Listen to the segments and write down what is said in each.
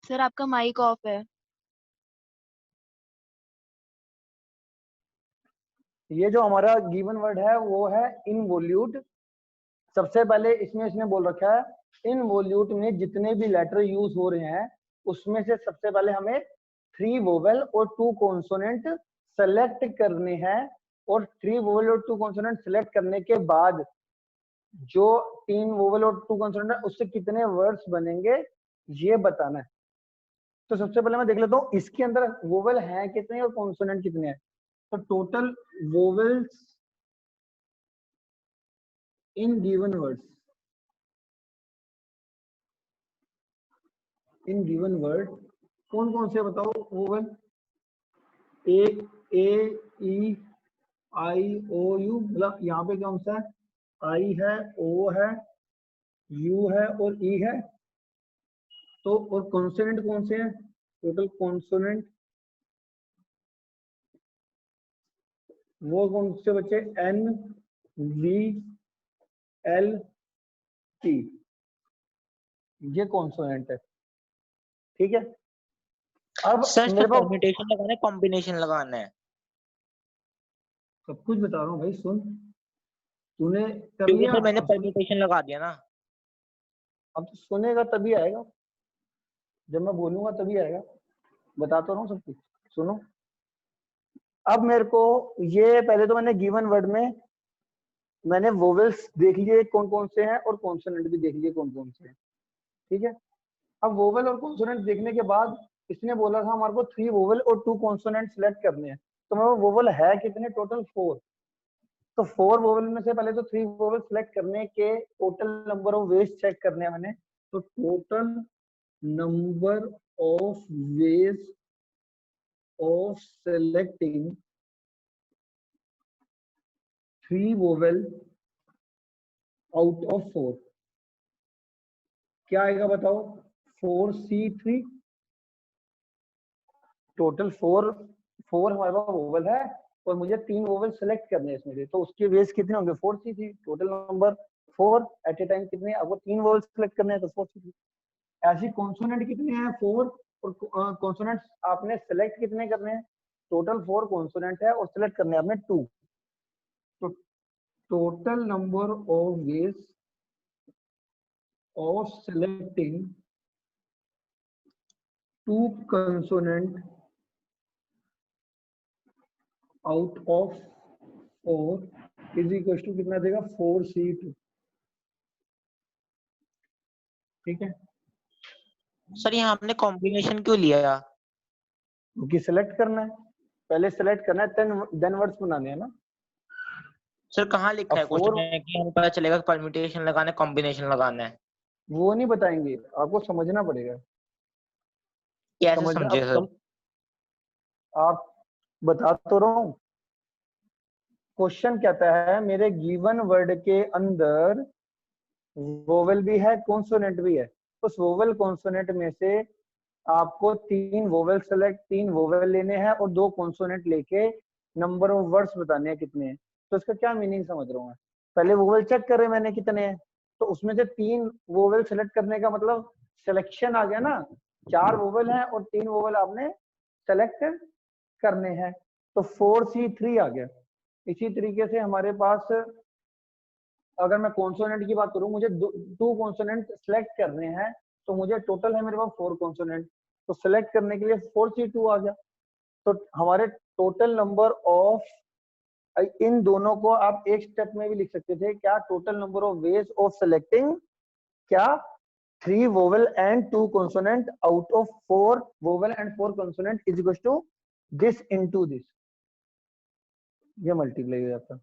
Sir आपका mic off है। ये जो हमारा गिवन वर्ड है वो है इनवोल्यूट। सबसे पहले इसमें इसने बोल रखा है इनवोल्यूट में जितने भी लेटर यूज हो रहे हैं उसमें से सबसे पहले हमें 3 वोवेल और 2 कॉन्सोनेंट सेलेक्ट करने हैं, और 3 वोवेल और 2 कॉन्सोनेंट सेलेक्ट करने के बाद जो 3 वोवेल और 2 कॉन्सोनेंट है उससे कितने वर्ड्स बनेंगे ये बताना है। तो सबसे पहले मैं देख लेता हूँ इसके अंदर वोवेल हैं कितने और कॉन्सोनेंट कितने हैं। तो total vowels in given words, in given word कौन कौन से बताओ vowel. A E I O you, मतलब यहाँ पे कौन सा है, आई है, ओ है, यू है और ई है। तो और कॉन्सोनेंट कौन से हैं, टोटल कॉन्सोनेंट वो कौन से बच्चे, एन वी एल टी, ये कॉन्सोनेंट है। ठीक है, अब सर मेरे पास परम्यूटेशन लगाना है, कॉम्बिनेशन लगाना है? सब कुछ बता रहा हूँ भाई, सुन तूने कर क्योंकि लिया। सर मैंने अब परम्यूटेशन लगा दिया ना। अब तो सुनेगा तभी आएगा, जब मैं बोलूंगा तभी आएगा, बताता रहा हूँ सब कुछ। सुनो, अब मेरे को ये पहले तो मैंने गिवन वर्ड में मैंने वोवेल्स देख लिए कौन कौन से हैं और कॉन्सोनेंट भी देख लिए कौन कौन से हैं। ठीक है, अब वोवेल और कॉन्सोनेंट देखने के बाद इसने बोला था हमारे को 3 वोवेल और 2 कॉन्सोनेंट सेलेक्ट करने हैं। तो मेरे वोवेल है कितने, टोटल 4। तो 4 वोवेल में से पहले तो 3 वोवेल सेलेक्ट करने के total number of ways check करने हैं मैंने। तो total number of ways of selecting 3 vowel out of 4 क्या आएगा बताओ, 4C3। टोटल 4 हमारे पास वोवेल है और मुझे 3 वोवेल सेलेक्ट करने हैं इसमें से, तो उसके वेज कितने होंगे, 4C3। Total number 4 at a time कितने, आपको 3 वोवेल सेलेक्ट करने हैं तो 4C3। ऐसी कॉन्सोनेंट कितने हैं, 4, और कॉन्सोनेंट आपने सेलेक्ट कितने करने हैं, टोटल 4 कॉन्सोनेंट है और सेलेक्ट करने हैं आपने 2। तो total number of ways of selecting 2 consonant out of 4 is equal to कितना देगा, 4C2। ठीक है, सर यहाँ हमने कॉम्बिनेशन क्यों लिया? क्योंकि सेलेक्ट करना है, पहले सेलेक्ट करना है देन वर्ड्स बनाने हैं ना। सर कहाँ लिखा अब है 4 क्वेश्चन में कि हमें पता चलेगा परम्यूटेशन लगाना है, कॉम्बिनेशन लगाना है? वो नहीं बताएंगे, आपको समझना पड़ेगा। कैसे समझना समझे सर? आप बता तो रहा हूँ। क्वेश्चन कहता है मेरे गिवन वर्ड के अंदर वोवेल भी है कॉन्सोनेंट भी है, उस वोवेल कॉन्सोनेंट में से आपको 3 वोवेल सेलेक्ट 3 वोवेल लेने हैं और 2 कॉन्सोनेंट लेके नंबर ऑफ वर्ड्स बताने हैं कितने हैं। तो इसका क्या मीनिंग समझ रहा हूँ मैं, पहले वोवेल चेक करे मैंने कितने हैं, तो उसमें से 3 वोवेल सेलेक्ट करने का मतलब सिलेक्शन आ गया ना। 4 वोवेल हैं और 3 वोवेल आपने सेलेक्ट करने हैं, तो 4C3 आ गया। इसी तरीके से हमारे पास अगर मैं कॉन्सोनेंट की बात करूं, मुझे 2 कॉन्सोनेंट सेलेक्ट करने हैं, तो मुझे टोटल है मेरे पास 4 कॉन्सोनेंट, तो सेलेक्ट करने के लिए 4C2 आ गया। तो हमारे टोटल नंबर ऑफ, इन दोनों को आप एक स्टेप में भी लिख सकते थे क्या, total number of ways of selecting क्या, 3 vowel and 2 consonant out of 4 vowel and 4 consonant is equal to this into this, ये मल्टीप्लाई हो जाता।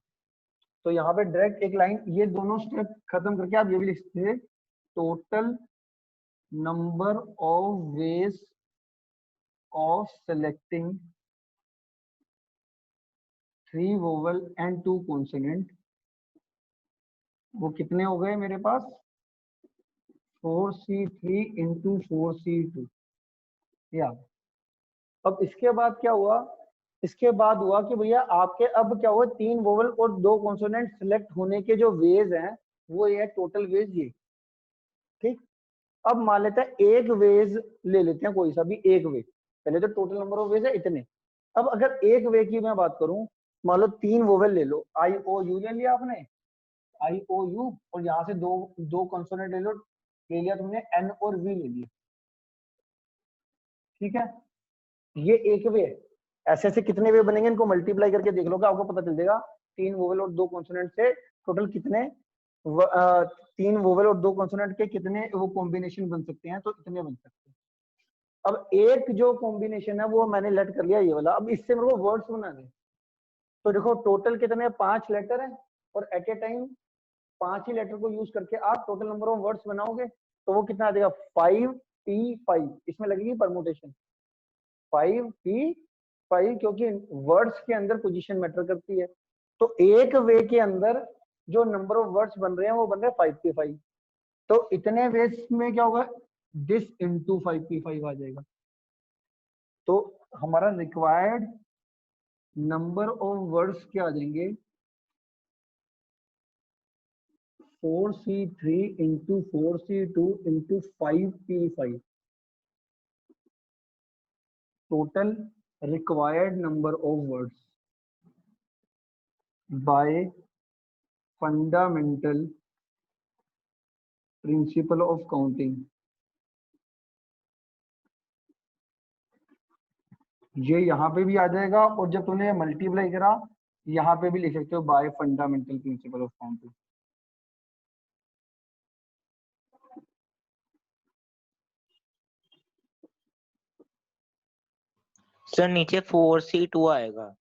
तो यहाँ पे डायरेक्ट एक लाइन, ये दोनों स्टेप खत्म करके आप ये भी लिख सकते थे, total number of ways of selecting 3 vowel and 2 consonant, वो कितने हो गए मेरे पास, 4C3 इंटू 4C2। या अब इसके बाद क्या हुआ, इसके बाद हुआ कि भैया आपके अब क्या हुआ, 3 वोवेल और 2 कॉन्सोनेंट सिलेक्ट होने के जो वेज हैं वो ये टोटल वेज ये। ठीक, अब मान लेते हैं एक वेज ले लेते हैं, कोई सा भी एक वे। पहले तो टोटल नंबर ऑफ वेज है इतने। अब अगर एक वे की मैं बात करूं, मान लो 3 वोवेल ले लो, आई ओ यू ले लिया आपने, आई ओ यू, और यहाँ से दो दो कॉन्सोनेंट ले लो, ले लिया तुमने एन और वी ले लिया। ठीक है, ये एक वे है। ऐसे ऐसे कितने वे बनेंगे, इनको मल्टीप्लाई करके देख लोगे, आपको पता चल जाएगा 3 वोवेल और 2 कॉन्सोनेंट से टोटल कितने 3 वोवेल और 2 कॉन्सोनेंट के कितने वो कॉम्बिनेशन बन सकते हैं, तो इतने बन सकते हैं। अब एक जो कॉम्बिनेशन है वो मैंने लेट कर लिया ये वाला। अब इससे मेरे को वर्ड्स बनाने, तो देखो टोटल कितने 5 लेटर है, और एट ए टाइम 5 ही लेटर को यूज करके आप टोटल नंबर ऑफ वर्ड्स बनाओगे, तो वो कितना आ जाएगा 5p5। इसमें लगेगी परमुटेशन 5p5, क्योंकि वर्ड्स के अंदर पोजीशन मैटर करती है। तो एक वे के अंदर जो नंबर ऑफ वर्ड्स बन रहे हैं वो बन रहे हैं 5p5। तो इतने वेज में क्या होगा, दिस इंटू 5p5 आ जाएगा। तो हमारा रिक्वायर्ड नंबर ऑफ वर्ड्स क्या आ जाएंगे, 4c3 into 4c2 into 5p5। Total required number of words by fundamental principle of counting. ये यहाँ पे भी आ जाएगा, और जब तुमने मल्टीप्लाई करा यहाँ पे भी लिख सकते हो bye fundamental principle of counting. Sir नीचे 4c2 आएगा।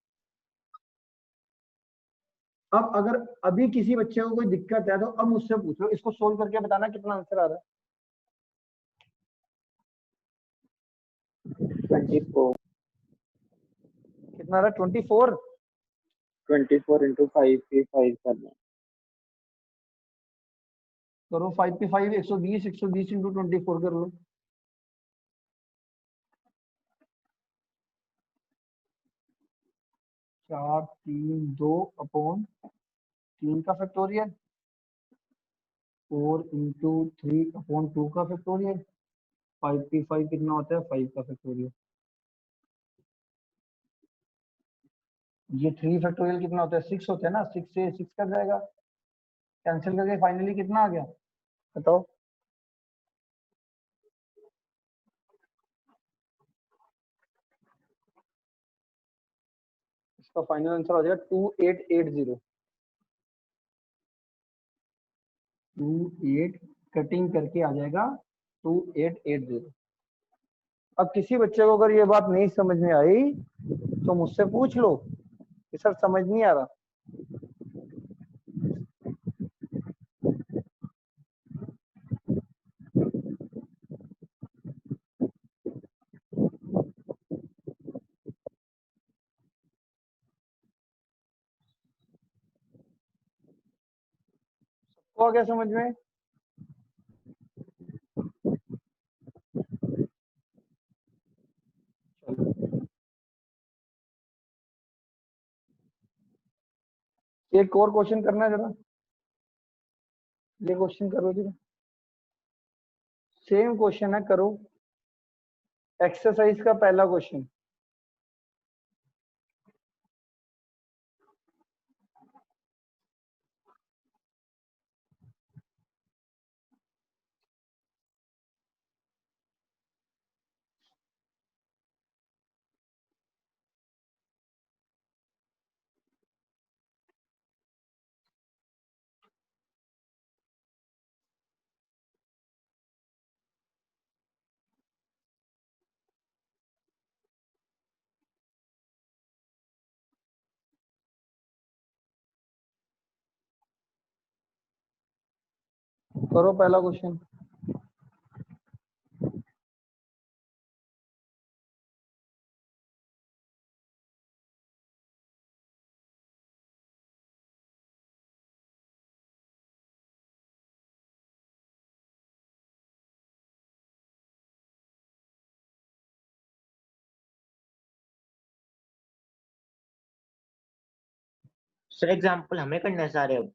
अब अगर अभी किसी बच्चे को कोई दिक्कत है तो अब मुझसे पूछ लो, इसको सोल्व करके बताना कितना आंसर आ रहा है। 24 कितना आ रहा है 24। 24 इंटू 5p5 करना। करो 5p5 120, 120 इंटू 24 कर लो। चार 3 2 अपॉन 3 का फैक्टोरियल, 4 इंटू 3 अपॉन 2 का फैक्टोरियल, 5p5 कितना होता है 5 का फैक्टोरियल। ये 3 फैक्टोरियल कितना होता है 6 होता है ना, 6 से 6 कर जाएगा, कैंसिल करके फाइनली कितना आ गया बताओ। इसका फाइनल आंसर हो जाएगा 2880। 28 कटिंग करके आ जाएगा 2880। अब किसी बच्चे को अगर ये बात नहीं समझ में आई तो मुझसे पूछ लो कि सर समझ नहीं आ रहा। तो क्या समझ में, एक और क्वेश्चन करना है जरा, ये क्वेश्चन करो जरा, सेम क्वेश्चन है करो, एक्सरसाइज का पहला क्वेश्चन। करो पहला क्वेश्चन। सर एग्जाम्पल हमें करना है सारे अब।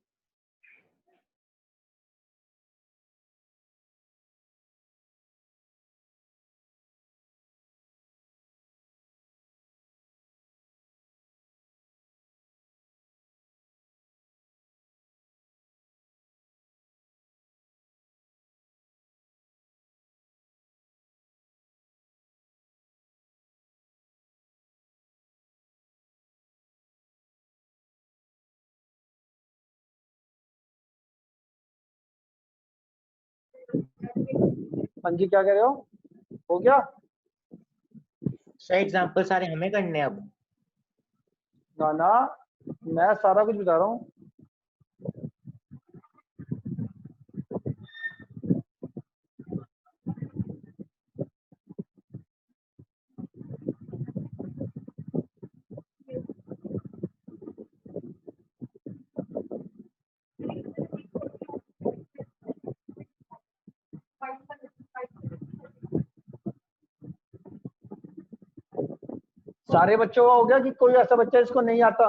हाँ जी, क्या कह रहे हो गया? सर एग्जांपल सारे हमें करने हैं अब। ना ना, मैं सारा कुछ बता रहा हूँ। सारे बच्चों का हो गया कि कोई ऐसा बच्चा जिसको नहीं आता?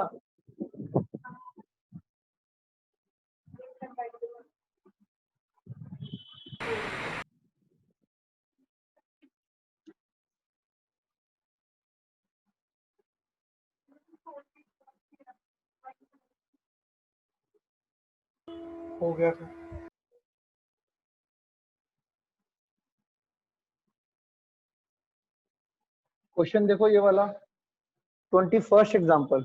हो गया फिर। क्वेश्चन देखो ये वाला, 21st एग्जाम्पल।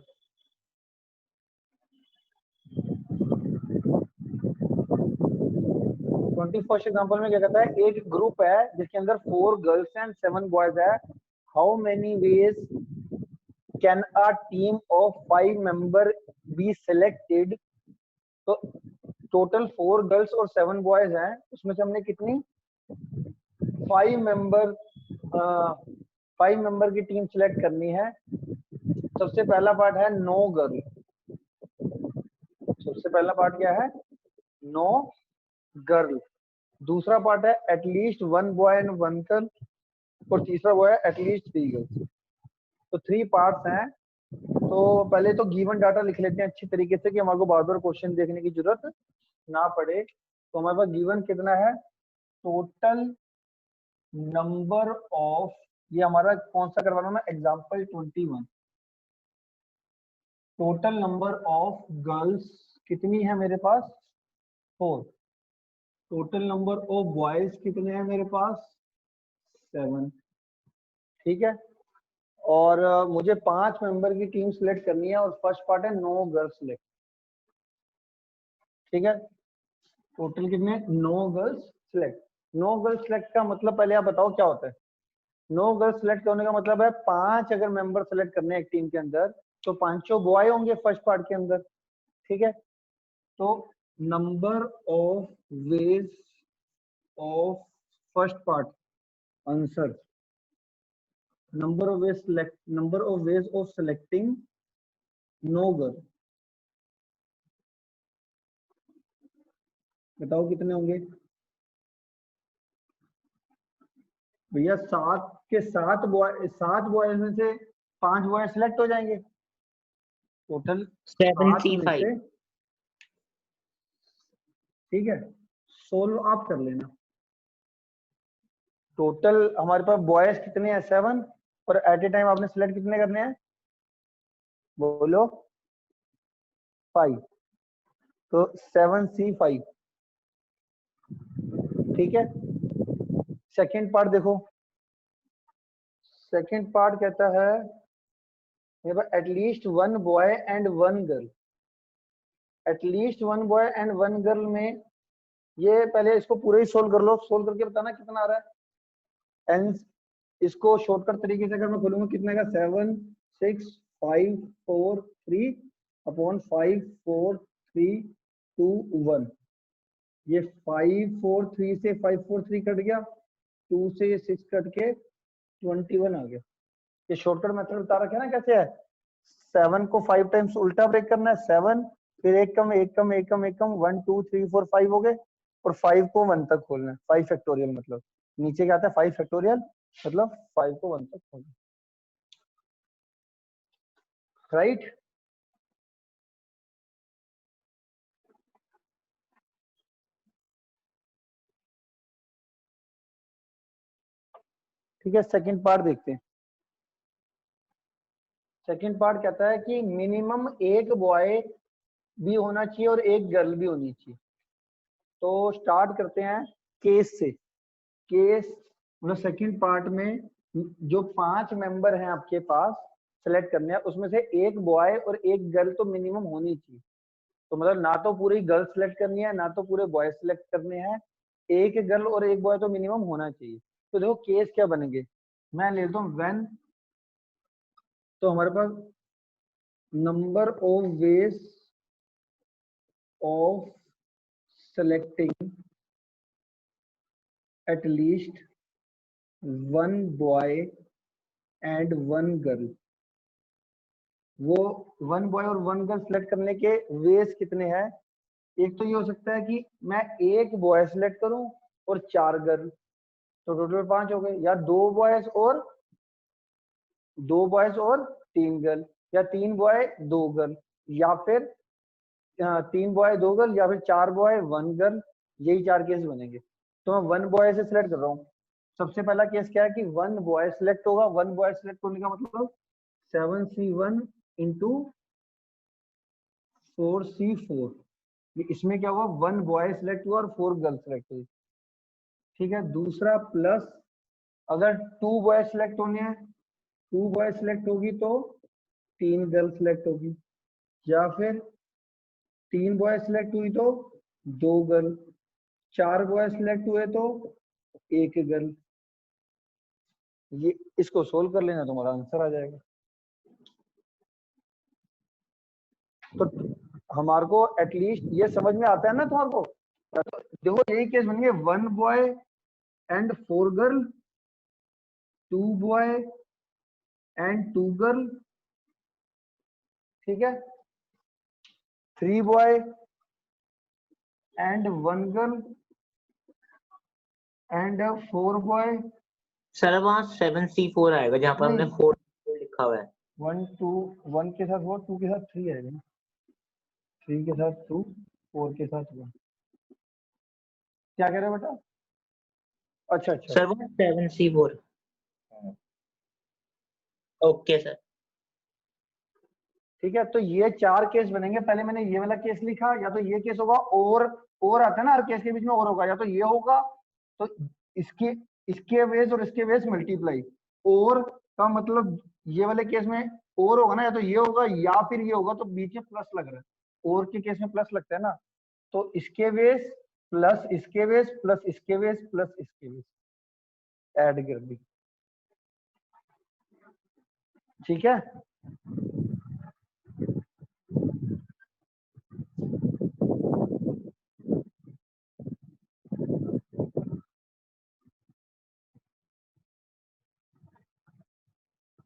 21st एग्जाम्पल में क्या कहता है, एक ग्रुप है जिसके अंदर 4 गर्ल्स एंड 7 बॉयज है। How many ways can a team of 5 member be selected? तो टोटल 4 गर्ल्स और 7 बॉयज हैं, उसमें से हमने कितनी 5 मेंबर 5 मेंबर की टीम सिलेक्ट करनी है। सबसे पहला पार्ट है नो गर्ल। सबसे पहला पार्ट क्या है? No girl. दूसरा पार्ट है एटलीस्ट 1 बॉय एंड 1 गर्ल। और तीसरा वो है एटलीस्ट 3 गर्ल्स। तो 3 पार्ट्स हैं। तो पहले तो गिवन डाटा लिख लेते हैं अच्छी तरीके से कि हमारे को बार बार क्वेश्चन देखने की जरूरत ना पड़े। तो हमारे पास गिवन कितना है, टोटल नंबर ऑफ, ये हमारा कौन सा करवा रहा हूं मैं, example 21। Total number of girls कितनी है मेरे पास, 4। टोटल नंबर ऑफ बॉयज कितने हैं मेरे पास, 7। ठीक है। और मुझे 5 मेंबर की टीम सिलेक्ट करनी है और फर्स्ट पार्ट है नो गर्ल्स सिलेक्ट। ठीक है। टोटल कितने, no girls select. No girls select का मतलब पहले आप बताओ क्या होता है। नो गर्ल्स सिलेक्ट होने का मतलब है 5 अगर मेंबर सेलेक्ट करने हैं एक टीम के अंदर तो 5 बॉय होंगे फर्स्ट पार्ट के अंदर। ठीक है। तो number of ways of first part answer, number of ways of selecting no girl, बताओ कितने होंगे भैया। 7 के 7 बॉय, 7 बॉयज में से 5 बॉय सिलेक्ट हो जाएंगे। टोटल 7 में 7C5। से, ठीक है, सोल्व आप कर लेना। टोटल हमारे पास बॉयज कितने हैं, 7। और एट ए टाइम आपने सिलेक्ट कितने करने हैं, बोलो 5। तो 7C5। ठीक है। सेकंड पार्ट देखो, सेकंड पार्ट कहता है मेरे पास at least 1 boy and 1 girl. At least 1 boy and 1 girl में ये पहले इसको पूरे ही सोल्व कर लो, सोल्व करके बताना कितना आ रहा है। एंड इसको शॉर्टकट तरीके से अगर मैं खोलूंगा कितने का, 7 6 5 4 3 अपॉन 5 4 3 2 1। ये 5 4 3 से 5 4 3 कट गया, 2 से 6 कट के 21 आ गया। ये शॉर्टकट मेथड बता रखा है ना कैसे है। 7 को 5 टाइम्स उल्टा ब्रेक करना है, 7 फिर एक कम एक कम एक कम एक कम 1 2 3 4 5 हो गए। और 5 को 1 तक खोलना है, 5 फैक्टोरियल मतलब नीचे क्या आता है 5 फैक्टोरियल, मतलब 5 को 1 तक खोलना, राइट। ठीक है। सेकंड पार्ट देखते हैं। सेकंड पार्ट कहता है कि मिनिमम एक बॉय भी होना चाहिए और एक गर्ल भी होनी चाहिए। तो स्टार्ट करते हैं केस से। केस मतलब सेकंड पार्ट में जो 5 मेंबर हैं आपके पास सेलेक्ट करने हैं, उसमें से एक बॉय और एक गर्ल तो मिनिमम होनी चाहिए। तो मतलब ना तो पूरी गर्ल सेलेक्ट करनी है ना तो पूरे बॉय सेलेक्ट करने हैं, एक गर्ल और एक बॉय तो मिनिमम होना चाहिए। तो देखो केस क्या बनेंगे, मैं लेता हूँ व्हेन, तो हमारे पास number of ways of selecting at least one boy and one girl. वो वन बॉय और वन गर्ल सेलेक्ट करने के वेज कितने हैं? एक तो ये हो सकता है कि मैं एक बॉय सेलेक्ट करूं और 4 गर्ल, तो टोटल 5 हो गए, या दो बॉयज और 3 गर्ल, या 3 बॉय 2 गर्ल, या फिर 3 बॉय 2 गर्ल, या फिर 4 बॉय 1 गर्ल। यही 4 केस बनेंगे। तो मैं वन बॉय से सिलेक्ट कर रहा हूँ। सबसे पहला केस क्या है कि वन बॉय सिलेक्ट होगा। वन बॉय सिलेक्ट होने का मतलब 7C1 इंटू 4C4, इसमें क्या हुआ, वन बॉय सिलेक्ट हुआ और 4 गर्ल सिलेक्ट हुई। ठीक है, दूसरा प्लस अगर 2 बॉय सिलेक्ट होने हैं, 2 बॉय सिलेक्ट होगी तो 3 गर्ल सिलेक्ट होगी, या फिर 3 बॉय सिलेक्ट हुई तो 2 गर्ल, 4 बॉय सिलेक्ट हुए तो 1 गर्ल। ये इसको सोल्व कर लेना, तुम्हारा आंसर आ जाएगा। तो हमारे को एटलीस्ट ये समझ में आता है ना तुम्हारे को। तो देखो यही केस बन गए, 1 boy and 4 girl, 2 boy and 2 girl, ठीक है, 3 boy and 1 girl and 4 boy. Sir वहाँ 7C4 आएगा जहाँ पर हमने नहीं, 4 लिखा हुआ है। 1 2 1 के साथ 4, 2 के साथ 3 आएगा ना, 3 के साथ 2, 4 के साथ 1। क्या कह रहे हो बेटा? अच्छा अच्छा, सर वहाँ 7C4। Okay sir. ठीक है। तो ये 4 केस बनेंगे। पहले मैंने ये वाला केस लिखा, या तो ये केस होगा, और आता है ना हर केस के बीच में और होगा, या तो ये होगा, तो इसके इसके वेज और इसके वेज मल्टीप्लाई। और का मतलब ये वाले केस में और होगा ना, या तो ये होगा या फिर ये होगा, तो बीच में प्लस लग रहा है, और के केस में प्लस लगता है ना, तो इसके वेज प्लस इसके वेज प्लस इसके वेज प्लस इसके वेज ऐड कर दी। ठीक है,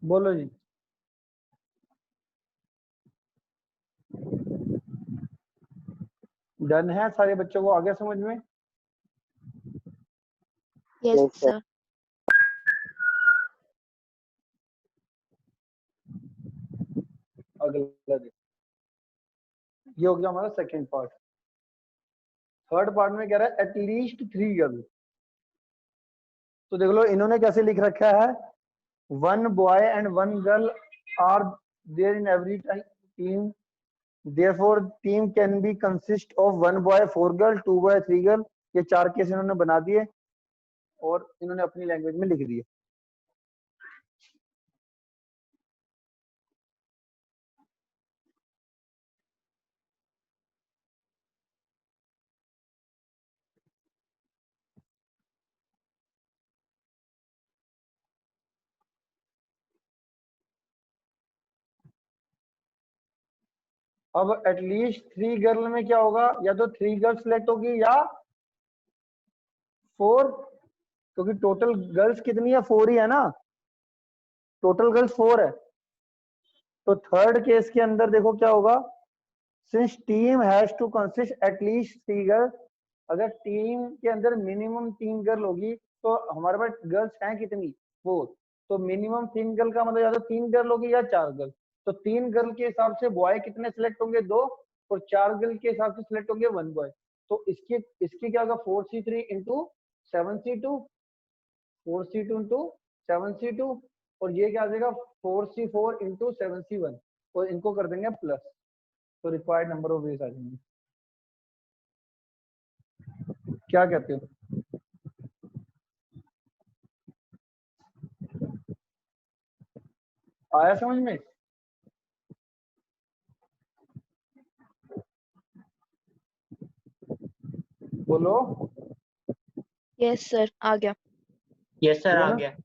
बोलो जी। डन है सारे बच्चों को, आगे समझ में? Yes Yes, sir. सर। अगला देखो, ये हो गया हमारा सेकंड पार्ट। थर्ड पार्ट में कह रहा है एटलीस्ट 3 गर्ल। तो देख लो इन्होंने कैसे लिख रखा है, 1 boy and 1 girl are there in every team, therefore team can be consist of 1 boy 4 girl 2 boy 3 girl। ये 4 केस इन्होंने बना दिए और इन्होंने अपनी लैंग्वेज में लिख दिए। अब एटलीस्ट 3 गर्ल में क्या होगा, या तो 3 गर्ल सिलेक्ट होगी या 4, क्योंकि टोटल गर्ल्स कितनी है, 4 ही है ना, टोटल गर्ल्स 4 है। तो थर्ड केस के अंदर देखो क्या होगा, since team has to consist at least 3 girl, अगर टीम के अंदर मिनिमम 3 गर्ल होगी, तो हमारे पास गर्ल्स हैं कितनी, 4, तो मिनिमम 3 गर्ल का मतलब या तो 3 गर्ल होगी या 4 गर्ल। तो 3 गर्ल के हिसाब से बॉय कितने सिलेक्ट होंगे, 2, और 4 गर्ल के हिसाब से सिलेक्ट होंगे 1 बॉय। तो इसके क्या होगा, 4C3 into 7C2, 4C2 into 7C2, और ये क्या आ जाएगा 4C4 इंटू 7C1, और इनको कर देंगे प्लस, तो रिक्वायर्ड नंबर ऑफ वेज आ जाएंगे। क्या कहते हो? आया समझ में? बोलो। यस सर आ गया। यस सर हुआ आ ना? गया।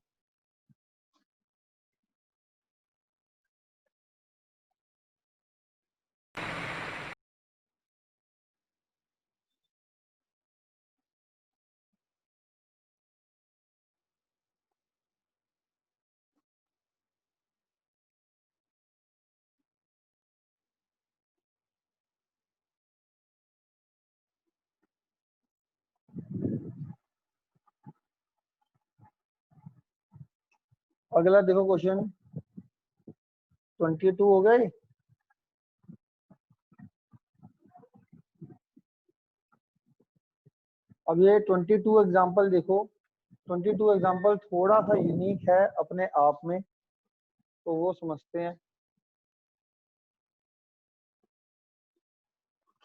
अगला देखो क्वेश्चन 22 हो गए। अब ये 22 एग्जाम्पल देखो। 22 एग्जाम्पल थोड़ा सा यूनिक है अपने आप में, तो वो समझते हैं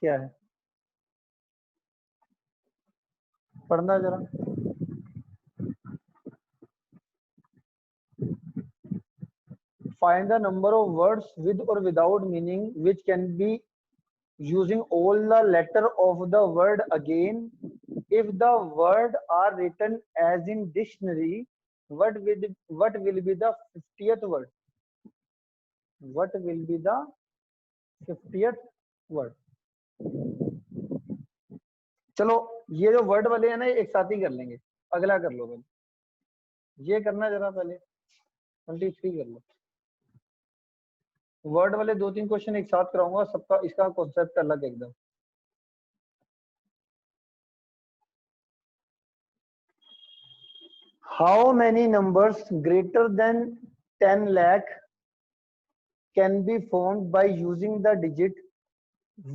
क्या है। पढ़ना जरा। Find the number of words with or without meaning which can be using all the letter of the word again. If the word are written as in dictionary, what will be the 50th word? What will be the 50th word? चलो ये जो word वाले हैं ना, एक साथ ही कर लेंगे। अगला कर लो पहले, ये करना जरा पहले। 23 कर लो। वर्ड वाले 2-3 क्वेश्चन एक साथ कराऊंगा, सबका इसका कॉन्सेप्ट अलग एकदम। How many numbers greater than 10 lakh can be found by using the digit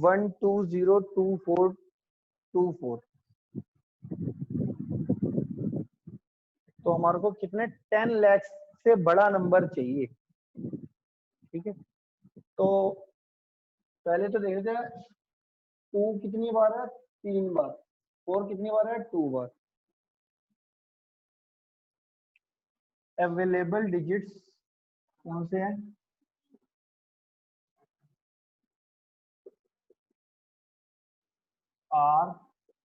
1202424? तो हमारे को कितने 10 लाख से बड़ा नंबर चाहिए, ठीक है। तो पहले तो देख लेते हैं 2 कितनी बार है, 3 बार। 4 कितनी बार है, 2 बार। अवेलेबल डिजिट्स कौन से हैं, आर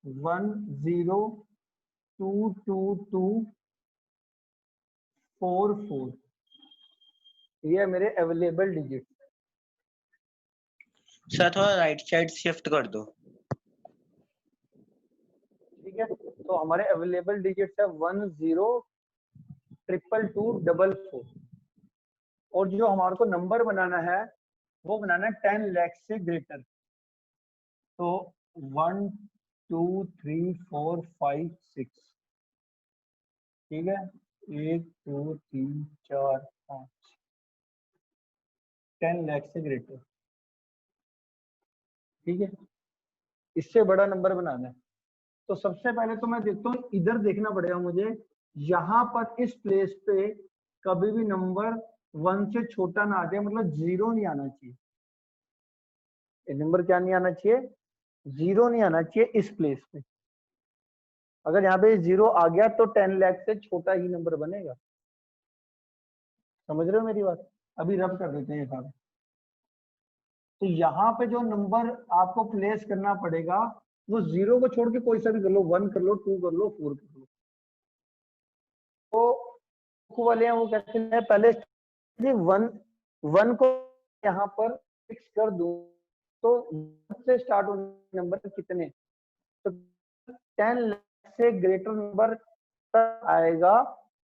1022244। ये है मेरे अवेलेबल डिजिट। सर थोड़ा राइट साइड शिफ्ट कर दो। ठीक है, तो हमारे अवेलेबल डिजिट्स है 1022244। और जो हमारे को नंबर बनाना है वो बनाना है 10 लाख से ग्रेटर। तो 1 2 3 4 5 6, ठीक है, 1 2 3 4 5, 10 लाख से ग्रेटर, ठीक है। इससे बड़ा नंबर बनाना है। तो सबसे पहले तो मैं देखता हूँ, इधर देखना पड़ेगा मुझे, यहाँ पर इस प्लेस पे कभी भी नंबर 1 से छोटा ना आ जाए, मतलब 0 नहीं आना चाहिए। नंबर क्या नहीं आना चाहिए, 0 नहीं आना चाहिए इस प्लेस पे। अगर यहाँ पे 0 आ गया तो 10 लाख से छोटा ही नंबर बनेगा। समझ रहे हो मेरी बात? अभी रब कर देते हैं साहब। तो यहाँ पे जो नंबर आपको प्लेस करना पड़ेगा वो 0 को छोड़ के कोई सा भी कर लो, 1 कर लो, 2 कर लो, 4 कर लो। तो वाले हैं वो कैसे है, पहले 1 को यहाँ पर फिक्स कर दूं तो 1 से स्टार्ट होने नंबर कितने, तो 10 लाख से ग्रेटर नंबर तब आएगा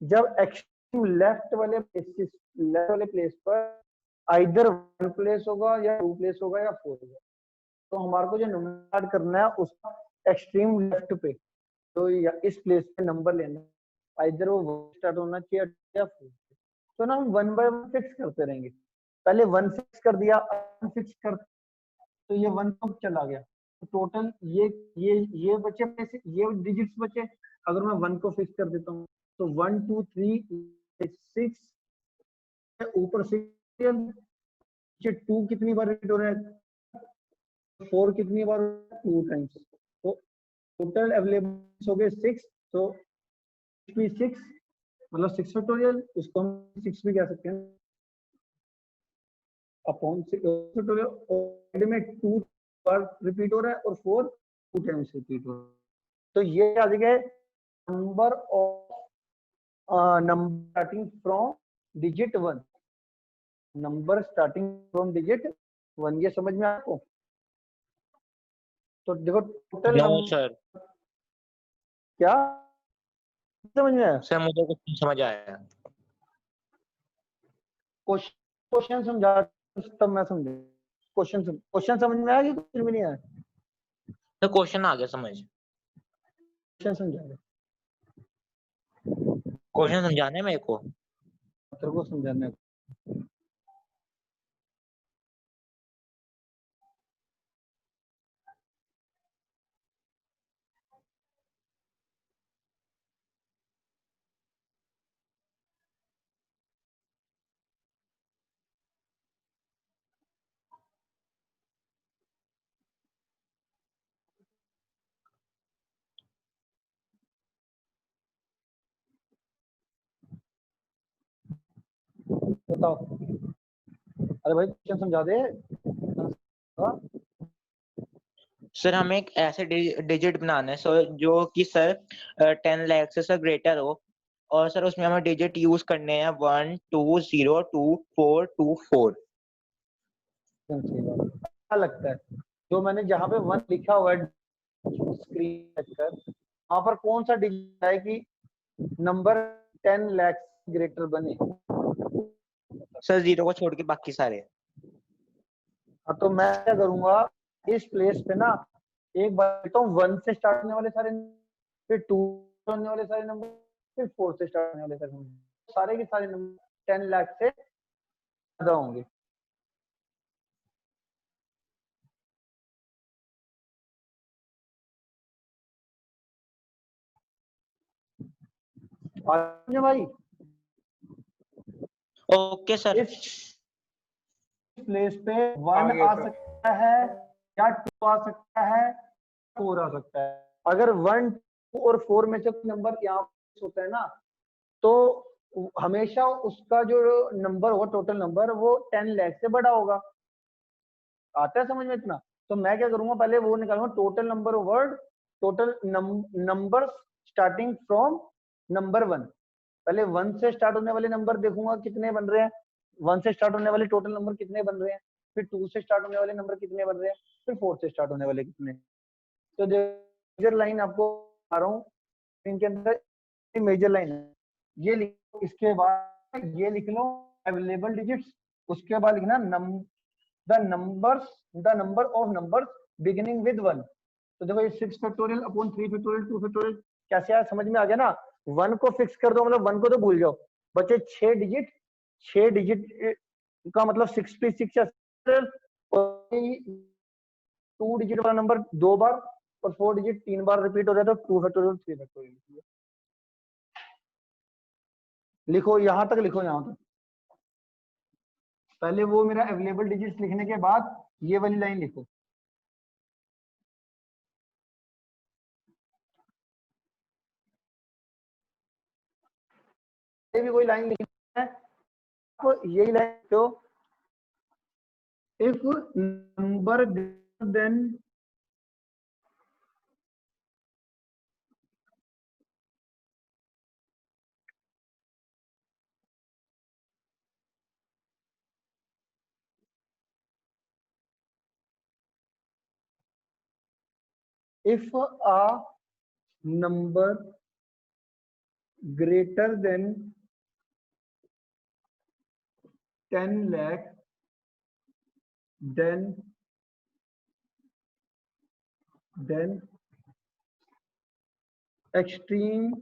जब एक्सट्रीम लेफ्ट वाले प्लेस पर आइदर 1 प्लेस होगा या 2 प्लेस होगा या 4 होगा। तो हमारे को जो नंबर ऐड करना है उसका एक्सट्रीम लेफ्ट पे, तो इस प्लेस पे नंबर लेना, आइदर वो स्टार्ट होना चाहिए या 4। तो ना हम 1 बाय 1 फिक्स करते रहेंगे। पहले 1 फिक्स कर दिया, 1 फिक्स कर, तो ये 1 तो चला गया। तो टोटल ये बचे, ये डिजिट्स बचे। अगर मैं 1 को फिक्स कर देता हूँ तो 1 2 3 6 ऊपर 6, 2 कितनी बार रिपीट हो रहा है, 4 कितनी बार, 2 टाइम्स। तो टोटल अवेलेबल हो गए 6। तो 6 मतलब 6 फैक्टोरियल, इसको हम 6 भी कह सकते हैं, अपॉन 6 फैक्टोरियल में 2 बार रिपीट हो रहा है और 4 2 टाइम्स रिपीट हो रहा है। तो ये आ गए number of number starting from digit 1, number starting from digit 1, ये समझ में आपको? तो देखो टोटल नो नंबर सर, क्या समझ में आया? सर मुझे कुछ नहीं समझ आया। क्वेश्चन समझा तब मैं समझा। क्वेश्चन समझ में आया कि कुछ भी नहीं आया? तो क्वेश्चन आ गया समझ। क्वेश्चन समझा रहे क्वेश्चन समझाना है मेरे को। तेरे को समझाने को। बताओ। अरे भाई क्वेश्चन समझा दे। हाँ? सर हमें एक ऐसे डिजिट बनाना है सर जो कि सर 10 लाख से सर ग्रेटर हो, और सर उसमें हमें डिजिट यूज करने हैं 1 2 0 2 4 2 4। सही बात। क्या लगता है जो मैंने जहाँ पे 1 लिखा हुआ है स्क्रीन कर, वहां पर कौन सा डिजिट है कि नंबर 10 लाख ग्रेटर बने? सर 0 को छोड़ के बाकी सारे। हाँ, तो मैं क्या करूंगा इस प्लेस पे ना, एक बार लेता हूँ 1 से स्टार्ट होने वाले सारे नंबर, फिर 2 होने वाले सारे नंबर, फिर 4 से स्टार्ट होने वाले सारे नंबर, सारे के सारे नंबर 10 लाख से ज्यादा होंगे। समझे भाई? Okay sir. इस प्लेस पे 1 आ सकता है या 2 आ सकता है, 4 आ सकता है। अगर 1 2 और 4 में से कोई नंबर यहाँ होता है ना, तो हमेशा उसका जो नंबर होगा टोटल नंबर वो 10 लाख से बड़ा होगा। आता है समझ में इतना? तो मैं क्या करूंगा, पहले वो निकालूंगा total number of word, total number starting from number 1। पहले 1 से स्टार्ट होने वाले नंबर देखूंगा कितने बन रहे हैं, 1 से स्टार्ट होने वाले टोटल नंबर कितने बन रहे हैं, फिर 2 से स्टार्ट होने वाले नंबर कितने बन रहे हैं, फिर 4 से स्टार्ट होने वाले कितने। तो मेजर लाइन आपको आ रहा हूँ इनके अंदर, मेजर लाइन है ये लिखो, इसके बाद ये लिख लो अवेलेबल डिजिट्स, उसके बाद लिखना the number of numbers beginning with 1। तो देखो ये 6 फैक्टोरियल अपॉन 3 फैक्टोरियल 2 फैक्टोरियल कैसे आया समझ में आ गया ना? 1 को फिक्स कर दो, मतलब 1 को तो भूल जाओ, बच्चे 6 डिजिट, 6 डिजिट का मतलब 66 या 2 डिजिट वाला नंबर 2 बार और 4 डिजिट 3 बार रिपीट हो रहा है, तो 2 फैक्टोरियल 3 फैक्टोरियल लिखो, यहां तक लिखो, यहां तक। पहले वो मेरा अवेलेबल डिजिट्स लिखने के बाद ये वाली लाइन लिखो। ये भी कोई लाइन लिखनी है आपको, यही लाइन तो if number then if a number greater than 10 lakh then extreme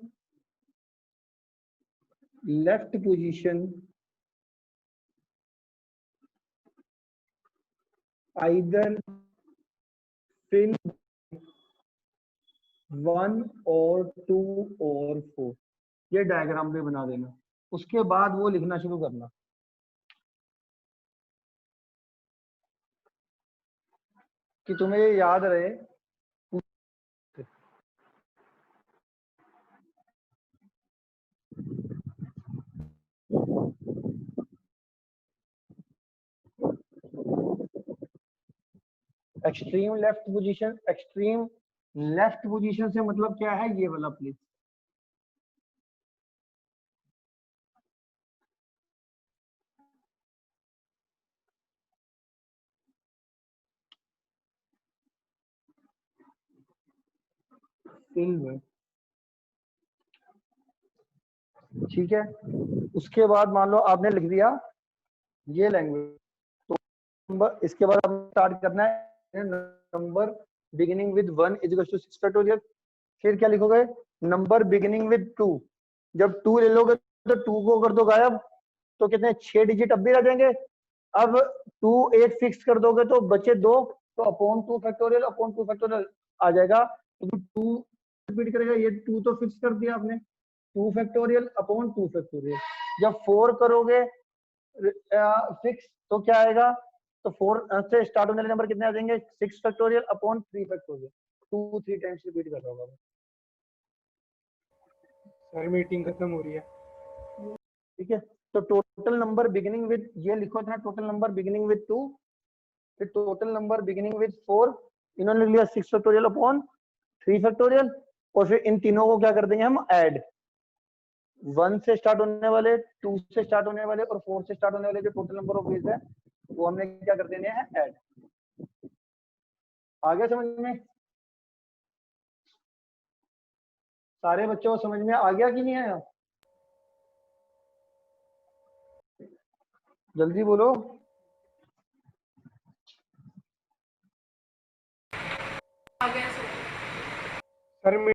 left position either fill 1 और 2 और 4, ये डायग्राम भी बना देना, उसके बाद वो लिखना शुरू करना कि तुम्हें ये याद रहे। Extreme left position, extreme left position से मतलब क्या है, ये वाला प्लेस, फिल में, ठीक है। उसके बाद मान लो आपने लिख दिया ये लैंग्वेज, तो नंबर, इसके बाद आपने स्टार्ट करना है number beginning with 1 is equal to 6 factorial. फिर क्या लिखोगे, नंबर बिगिनिंग विद 2। जब 2 ले लोगे तो 2 को कर दो गायब, तो कितने 6 डिजिट अब भी रह जाएंगे। अब 2 एक फिक्स कर दोगे तो बचे 2, तो अपॉन 2 फैक्टोरियल अपॉन 2 फैक्टोरियल आ जाएगा। तो 2 रिपीट करेगा, ये 2 तो फिक्स कर दिया आपने, 2 फैक्टोरियल अपॉन 2 फैक्टोरियल। जब 4 करोगे फिक्स तो क्या आएगा, तो 4 से स्टार्ट होने वाले नंबर कितने आ जाएंगे, 6 factorial upon 3 factorial. 2 3 times repeat कर रहा होगा। सर मीटिंग खत्म हो रही है। ठीक है, तो टोटल नंबर बिगिनिंग विद, ये लिखो इतना, टोटल नंबर बिगिनिंग विद 2, फिर टोटल नंबर बिगिनिंग विद 4, इन्होंने लिया 6 फैक्टोरियल अपॉन 3 फैक्टोरियल, और फिर इन तीनों को क्या कर देंगे हम ऐड, 1 से स्टार्ट होने वाले, 2 से स्टार्ट होने वाले और 4 से स्टार्ट होने वाले जो टोटल नंबर ऑफ वेज है वो हमने क्या कर देने हैं, ऐड। आ गया समझ में, सारे बच्चों को समझ में आ गया कि नहीं आया, जल्दी बोलो। सर